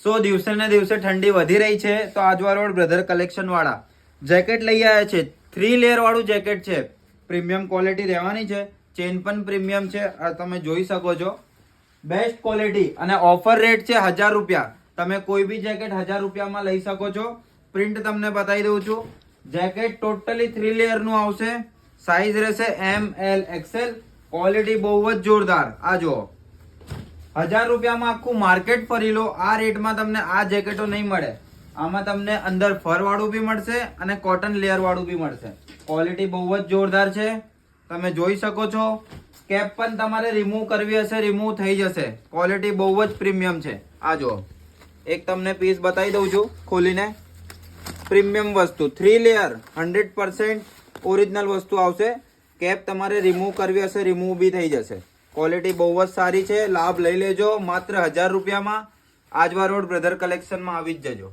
સો દિવસે ને દિવસે ઠંડી વધી રહી છે તો આજવા રોડ બ્રધર કલેક્શન વાળા જેકેટ લઈ આવ્યા છે. 3 લેયર વાળું જેકેટ છે. પ્રીમિયમ ક્વોલિટી રહેવાની છે. ચેન પણ પ્રીમિયમ છે. આ તમે જોઈ શકો છો. બેસ્ટ ક્વોલિટી અને ઓફર રેટ છે 1000 રૂપિયા. તમે કોઈ બી જેકેટ 1000 રૂપિયામાં લઈ શકો છો. પ્રિન્ટ તમને બતાવી દઉં છું. જેકેટ ટોટલી 3 લેયર નું આવશે. સાઈઝ રહેશે ML XL. ક્વોલિટી બહુ જ જોરદાર. આ જુઓ 1000 રૂપિયામાં આખું માર્કેટ ફરી લો. આ રેટમાં તમને આ જેકેટો નહીં મળે. આમાં તમને અંદર ફર વાળું બી મળશે અને કોટન લેયર વાળું બી મળશે. ક્વોલિટી બહુ જ જોરદાર છે. તમે જોઈ શકો છો. કેપ પણ તમારે રિમૂવ કરવી હશે રિમૂવ થઈ જશે. ક્વોલિટી બહુ જ પ્રીમિયમ છે. આ જુઓ એક તમને પીસ બતાવી દઉં છું ખોલીને. પ્રીમિયમ વસ્તુ 3 લેયર 100% ઓરિજિનલ વસ્તુ આવશે. કેપ તમારે રિમૂવ કરવી હશે રિમૂવ બી થઈ જશે. ક્વોલિટી બહુ જ સારી છે. લાભ લઈ લેજો. માત્ર 1000 રૂપિયામાં આજવા રોડ બ્રધર કલેક્શનમાં આવી જ જજો.